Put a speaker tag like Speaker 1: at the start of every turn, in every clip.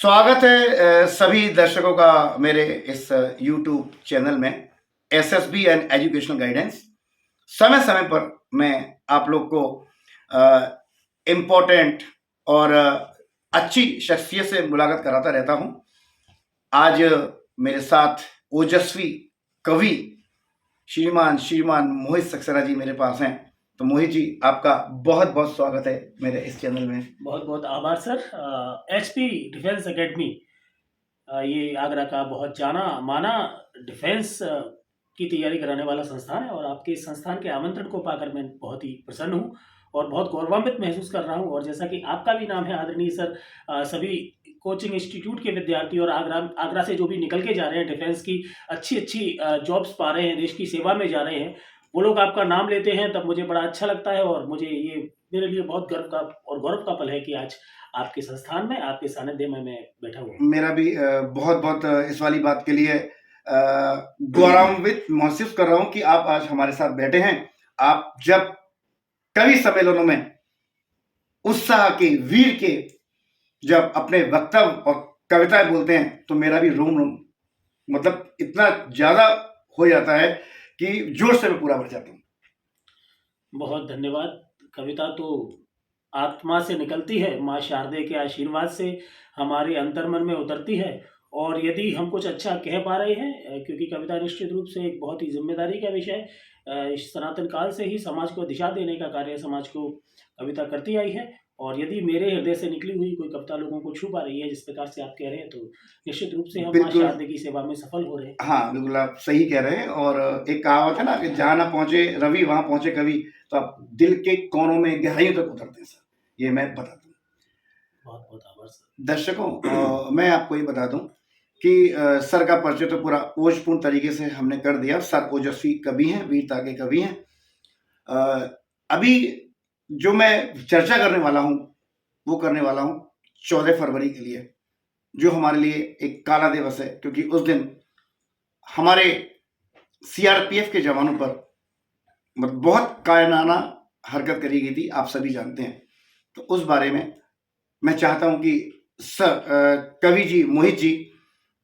Speaker 1: स्वागत है सभी दर्शकों का मेरे इस यूट्यूब चैनल में एसएसबी एंड एजुकेशनल गाइडेंस। समय समय पर मैं आप लोग को इम्पोर्टेंट और अच्छी शख्सियत से मुलाकात कराता रहता हूं। आज मेरे साथ ओजस्वी कवि श्रीमान मोहित सक्सेना जी मेरे पास हैं। तो मोहित जी, आपका बहुत बहुत स्वागत है मेरे इस चैनल में।
Speaker 2: बहुत बहुत आभार सर। एचपी डिफेंस एकेडमी ये आगरा का बहुत जाना माना डिफेंस की तैयारी कराने वाला संस्थान है और आपके इस संस्थान के आमंत्रण को पाकर मैं बहुत ही प्रसन्न हूँ और बहुत गौरवान्वित महसूस कर रहा हूँ। और जैसा कि आपका भी नाम है आदरणीय सर, सभी कोचिंग इंस्टीट्यूट के विद्यार्थी और आगरा से जो भी निकल के जा रहे हैं, डिफेंस की अच्छी अच्छी जॉब्स पा रहे हैं, देश की सेवा में जा रहे हैं, वो लोग आपका नाम लेते हैं तब मुझे बड़ा अच्छा लगता है। और मुझे ये मेरे लिए बहुत गर्व का और गौरव का पल है कि आज आपके संस्थान में, आपके सानिध्य में मैं बैठा हुआ हूँ।
Speaker 1: मेरा भी बहुत बहुत इस वाली बात के लिए गौरवान्वित महसूस कर रहा हूँ कि आप आज हमारे साथ बैठे हैं। आप जब कवि सम्मेलनों में उत्साह के, वीर के जब अपने वक्तव्य और कविताएं बोलते हैं तो मेरा भी रोम रोम मतलब इतना ज्यादा हो जाता है कि जोर से मैं पूरा भर जाता हूँ।
Speaker 2: बहुत धन्यवाद। कविता तो आत्मा से निकलती है, माँ शारदे के आशीर्वाद से हमारे अंतर्मन में उतरती है। और यदि हम कुछ अच्छा कह पा रहे हैं, क्योंकि कविता निश्चित रूप से एक बहुत ही जिम्मेदारी का विषय, इस सनातन काल से ही समाज को दिशा देने का कार्य समाज को कविता करती आई है। और यदि मेरे हृदय से निकली हुई कोई कविता लोगों को छू पा रही है जिस प्रकार से आप कह रहे हैं, तो निश्चित रूप से हम माँ
Speaker 1: बिल्कुल।
Speaker 2: शारदे की सेवा में सफल हो रहे हैं।
Speaker 1: हाँ, बिल्कुल आप सही कह रहे हैं। और एक कहावत है ना कि जहाँ ना पहुंचे रवि वहां पहुंचे कवि। तो आप दिल के कोनों में गहराइयों तक उतरते हैं सर, ये मैं बता दूं
Speaker 2: बहुत बहुत आभार सर।
Speaker 1: दर्शकों। मैं आपको ये बता दूं कि सर का परिचय तो पूरा ओजपूर्ण तरीके से हमने कर दिया। सर ओजस्वी कवि हैं, वीरता के कवि हैं। अभी जो मैं चर्चा करने वाला हूं वो करने वाला हूं 14 फरवरी के लिए, जो हमारे लिए एक काला दिवस है, क्योंकि उस दिन हमारे सीआरपीएफ के जवानों पर बहुत कायराना हरकत करी गई थी, आप सभी जानते हैं। तो उस बारे में मैं चाहता हूं कि कवि जी मोहित जी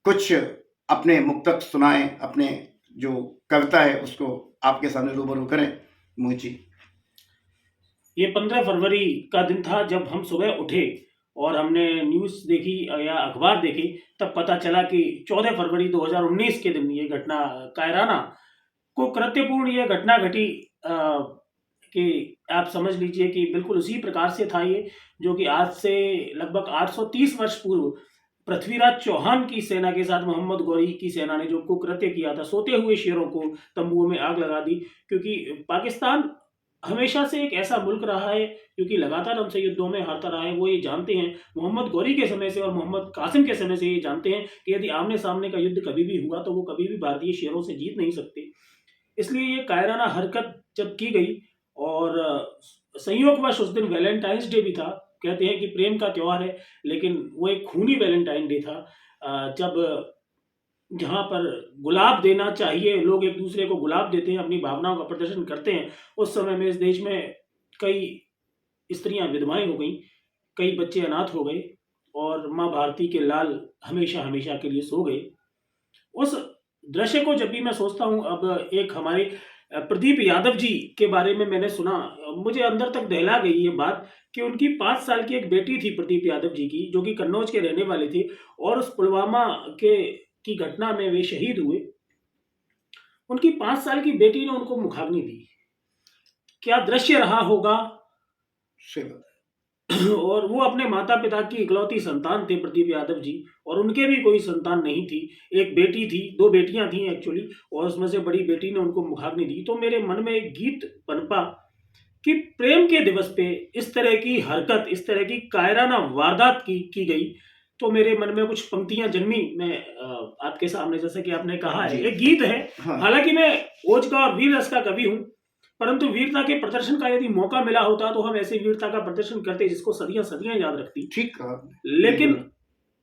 Speaker 1: कुछ अपने मुक्तक सुनाएं, अपने जो कविता है उसको आपके सामने रूबरू करें। मोहित जी।
Speaker 2: ये 15 फरवरी का दिन था जब हम सुबह उठे और हमने न्यूज़ देखी या अखबार देखी, तब पता चला कि 14 फरवरी 2019 के दिन ये घटना कायराना को कृत्यपूर्ण ये घटना घटी। कि आप समझ लीजिए कि बिल्कुल उसी प्रकार से था ये, जो कि आज से लगभग 830 वर्ष पूर्व पृथ्वीराज चौहान की सेना के साथ मोहम्मद गौरी की सेना ने जो कुकृत्य किया था, सोते हुए शेरों को तंबुओं में आग लगा दी। क्योंकि पाकिस्तान हमेशा से एक ऐसा मुल्क रहा है क्योंकि लगातार हमसे युद्धों में हारता रहा है। वो ये जानते हैं, मोहम्मद गौरी के समय से और मोहम्मद कासिम के समय से ये जानते हैं कि यदि आमने सामने का युद्ध कभी भी हुआ तो वो कभी भी भारतीय शेरों से जीत नहीं सकते। इसलिए ये कायराना हरकत जब की गई और संयोगवश उस दिन वैलेंटाइंस डे भी था। कहते हैं कि प्रेम का त्योहार है, लेकिन वो एक खूनी वैलेंटाइन डे था। जब जहाँ पर गुलाब देना चाहिए, लोग एक दूसरे को गुलाब देते हैं, अपनी भावनाओं का प्रदर्शन करते हैं, उस समय में इस देश में कई स्त्रियां विधवाएं हो गई, कई बच्चे अनाथ हो गए और माँ भारती के लाल हमेशा हमेशा के लिए सो गए। उस दृश्य को जब भी मैं सोचता हूँ, अब एक हमारे प्रदीप यादव जी के बारे में मैंने सुना, मुझे अंदर तक दहला गई ये बात कि उनकी 5 साल की एक बेटी थी प्रदीप यादव जी की, जो कि कन्नौज के रहने वाले थे और उस पुलवामा के की घटना में वे शहीद हुए। उनकी 5 साल की बेटी ने उनको मुखाग्नि दी। क्या दृश्य रहा होगा। और वो अपने माता पिता की इकलौती संतान थे प्रदीप यादव जी, और उनके भी कोई संतान नहीं थी। एक बेटी थी, 2 बेटियां थी एक्चुअली, और उसमें से बड़ी बेटी ने उनको मुखाग्नि दी। तो मेरे मन में एक गीत पनपा कि प्रेम के दिवस पे इस तरह की हरकत, इस तरह की कायराना वारदात की गई। तो मेरे मन में कुछ पंक्तियां जन्मी। मैं आपके सामने, जैसे कि आपने कहा है, एक गीत है।
Speaker 1: हाँ।
Speaker 2: हालांकि मैं ओज का और वीर रस का कवि हूँ, परंतु वीरता के प्रदर्शन का यदि मौका मिला होता तो हम ऐसे वीरता का प्रदर्शन करते जिसको सदियां सदियां याद रखती।
Speaker 1: ठीक कहा।
Speaker 2: लेकिन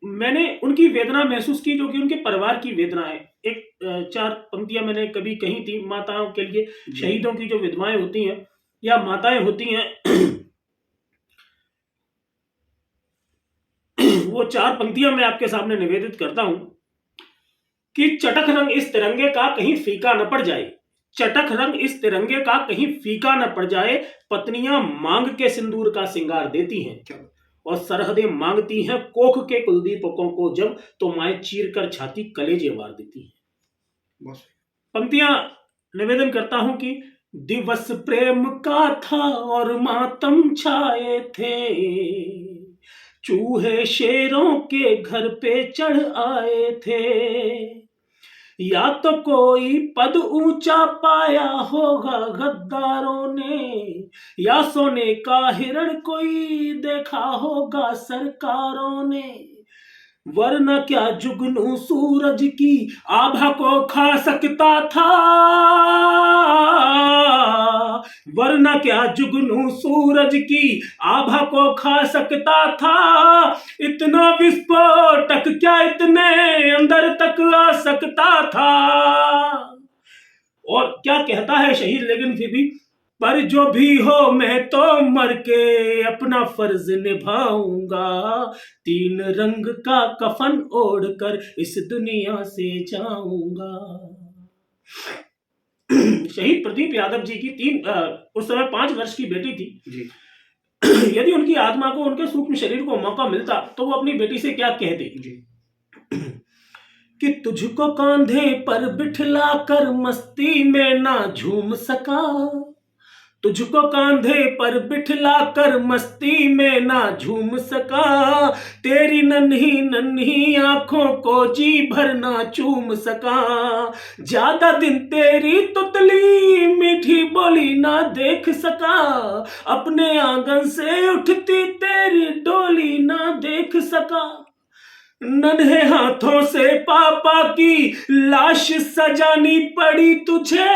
Speaker 2: मैंने उनकी वेदना महसूस की जो कि उनके परिवार की वेदना है। एक 4 पंक्तियां मैंने कभी कही थी माताओं के लिए, शहीदों की जो विधवाएं होती हैं या माताएं होती हैं वो 4 पंक्तियां मैं आपके सामने निवेदित करता हूं कि चटक रंग इस तिरंगे का कहीं फीका न पड़ जाए, चटक रंग इस तिरंगे का कहीं फीका न पड़ जाए, पत्नियां मांग के सिंदूर का सिंगार देती हैं और सरहदें मांगती हैं कोख के कुलदीपकों को जब, तो माए चीर कर छाती कलेजे वार देती हैं। पंक्तियां निवेदन करता हूं कि दिवस प्रेम का था और मातम छाए थे, चूहे शेरों के घर पे चढ़ आए थे, या तो कोई पद ऊंचा पाया होगा गद्दारों ने, या सोने का हिरण कोई देखा होगा सरकारों ने, वरना क्या जुगनू सूरज की आभा को खा सकता था, वरना क्या जुगनू सूरज की आभा को खा सकता था, इतना विस्फोटक क्या इतने अंदर तक आ सकता था। और क्या कहता है शहीद, लेकिन फिर भी, पर जो भी हो मैं तो मर के अपना फर्ज निभाऊंगा, 3 रंग का कफन ओढ़कर इस दुनिया से जाऊंगा। शहीद प्रदीप यादव जी की उस समय 5 वर्ष की बेटी थी जी। यदि उनकी आत्मा को, उनके सूक्ष्म शरीर को मौका मिलता तो वो अपनी बेटी से क्या कहते जी? कि तुझको कांधे पर बिठला कर मस्ती में ना झूम सका, तुझको कांधे पर बिठला कर मस्ती में ना झूम सका, तेरी नन्ही नन्ही आंखों को जी भर ना चूम सका, ज्यादा दिन तेरी तुतली मीठी बोली ना देख सका, अपने आंगन से उठती तेरी डोली ना देख सका, नन्हे हाथों से पापा की लाश सजानी पड़ी तुझे,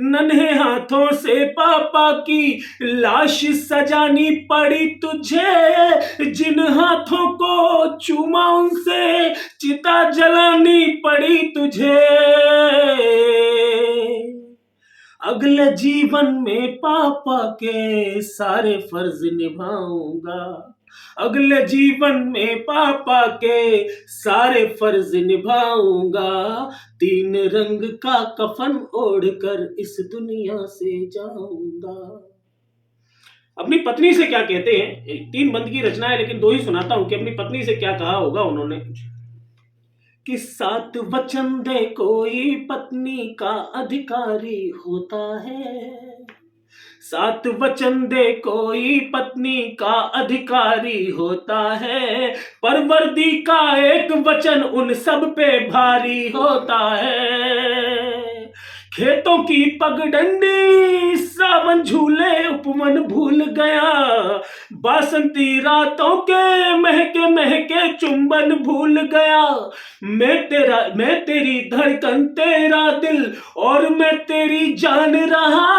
Speaker 2: नन्हे हाथों से पापा की लाश सजानी पड़ी तुझे, जिन हाथों को चूमा उनसे चिता जलानी पड़ी तुझे, अगले जीवन में पापा के सारे फर्ज निभाऊंगा, अगले जीवन में पापा के सारे फर्ज निभाऊंगा, 3 रंग का कफन ओढ़कर इस दुनिया से जाऊंगा। अपनी पत्नी से क्या कहते हैं, 3 बंद की रचना है लेकिन 2 ही सुनाता हूं कि अपनी पत्नी से क्या कहा होगा उन्होंने, कि 7 वचन दे कोई पत्नी का अधिकारी होता है, 7 वचन दे कोई पत्नी का अधिकारी होता है, पर वर्दी का एक वचन उन सब पे भारी होता है, खेतों की पगडंडी सावन झूले उपवन भूल गया, बासंती रातों के महके महके चुंबन भूल गया, मैं तेरी धड़कन तेरा दिल और मैं तेरी जान रहा,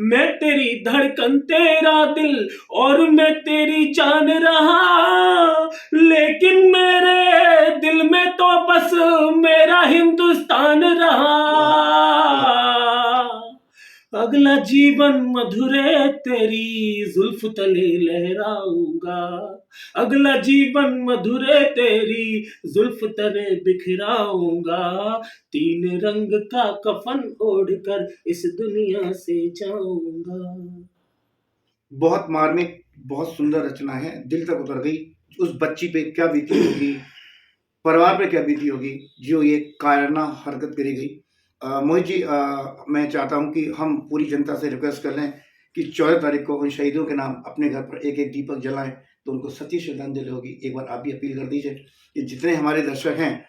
Speaker 2: मैं तेरी धड़कन तेरा दिल और मैं तेरी जान रहा, लेकिन मेरे दिल में तो बस मेरा हिंदुस्तान रहा, अगला जीवन मधुरे तेरी जुल्फ तले लहराऊंगा, अगला जीवन मधुरे तेरी जुल्फ तले बिखराऊंगा, 3 रंग का कफन ओढ़कर इस दुनिया से जाऊंगा।
Speaker 1: बहुत मार्मिक, बहुत सुंदर रचना है, दिल तक उतर गई। उस बच्ची पे क्या बीती होगी, परिवार पे क्या बीती होगी जो ये कायराना हरकत करी गई। मोहित जी, मैं चाहता हूं कि हम पूरी जनता से रिक्वेस्ट कर लें कि 14 तारीख को उन शहीदों के नाम अपने घर पर एक एक दीपक जलाएं तो उनको सच्ची श्रद्धांजलि होगी। एक बार आप भी अपील कर दीजिए कि जितने हमारे दर्शक हैं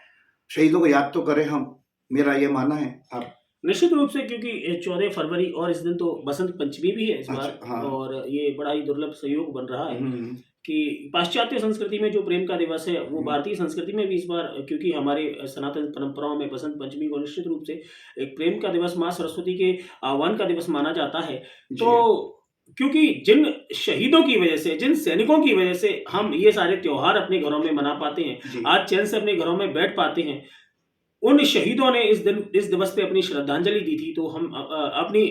Speaker 1: शहीदों को याद तो करें हम, मेरा ये मानना है। आप
Speaker 2: निश्चित रूप से, क्योंकि 14 फरवरी और इस दिन तो बसंत पंचमी भी है इस बार।
Speaker 1: अच्छा, हाँ।
Speaker 2: और ये बड़ा ही दुर्लभ संयोग बन रहा है कि पाश्चात्य संस्कृति में जो प्रेम का दिवस है वो भारतीय संस्कृति में भी इस बार, क्योंकि हमारे सनातन परंपराओं में बसंत पंचमी को निश्चित रूप से एक प्रेम का दिवस, माँ सरस्वती के आह्वान का दिवस माना जाता है। तो क्योंकि जिन शहीदों की वजह से, जिन सैनिकों की वजह से हम ये सारे त्योहार अपने घरों में मना पाते हैं, आज चैन से अपने घरों में बैठ पाते हैं, उन शहीदों ने इस दिवस पे अपनी श्रद्धांजलि दी थी, तो हम अपनी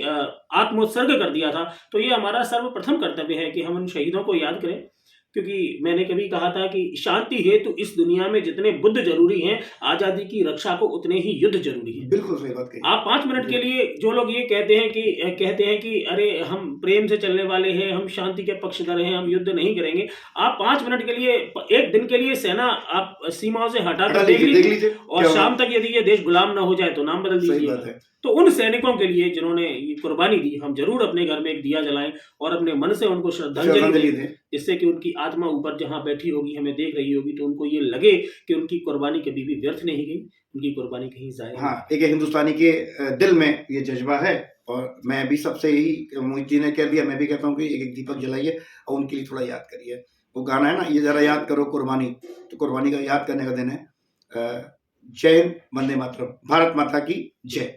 Speaker 2: आत्मोत्सर्ग कर दिया था। तो ये हमारा सर्वप्रथम कर्तव्य है कि हम उन शहीदों को याद करें, क्योंकि मैंने कभी कहा था कि शांति हेतु इस दुनिया में जितने बुद्ध जरूरी हैं, आजादी की रक्षा को उतने ही युद्ध जरूरी है।
Speaker 1: बिल्कुल सही बात कही।
Speaker 2: आप 5 मिनट के लिए, जो लोग ये कहते हैं कि अरे हम प्रेम से चलने वाले हैं, हम शांति के पक्षधर हैं, हम युद्ध नहीं करेंगे। आप 5 मिनट के लिए, 1 दिन के लिए सेना आप सीमाओं से हटा कर देख
Speaker 1: देख
Speaker 2: लीजिए,
Speaker 1: लीजिए
Speaker 2: और
Speaker 1: क्या
Speaker 2: शाम
Speaker 1: हुआ।
Speaker 2: तक यदि ये देश गुलाम ना हो जाए तो नाम बदल
Speaker 1: सही
Speaker 2: दीजिए।
Speaker 1: बात है।
Speaker 2: तो उन सैनिकों के लिए जिन्होंने ये कुर्बानी दी, हम जरूर अपने घर में एक दिया जलाएं और अपने मन से उनको श्रद्धांजलि
Speaker 1: श्रद्धांजलि
Speaker 2: दें,
Speaker 1: दें।
Speaker 2: जिससे कि उनकी आत्मा ऊपर जहां बैठी होगी, हमें देख रही होगी, तो उनको ये लगे कि उनकी कुर्बानी कभी भी व्यर्थ नहीं गई, उनकी कुर्बानी कहीं जाया नहीं।
Speaker 1: हाँ, एक हिंदुस्तानी के दिल में ये जज्बा है, और मैं भी सबसे यही, मोहित जी ने कह दिया, मैं भी कहता हूँ कि एक दीपक जलाइए और उनके लिए थोड़ा याद करिए। वो गाना है ना, ये जरा याद करो कुर्बानी, तो कुर्बानी का याद करने का दिन है। जय हिंद, वंदे मातरम, भारत माता की जय।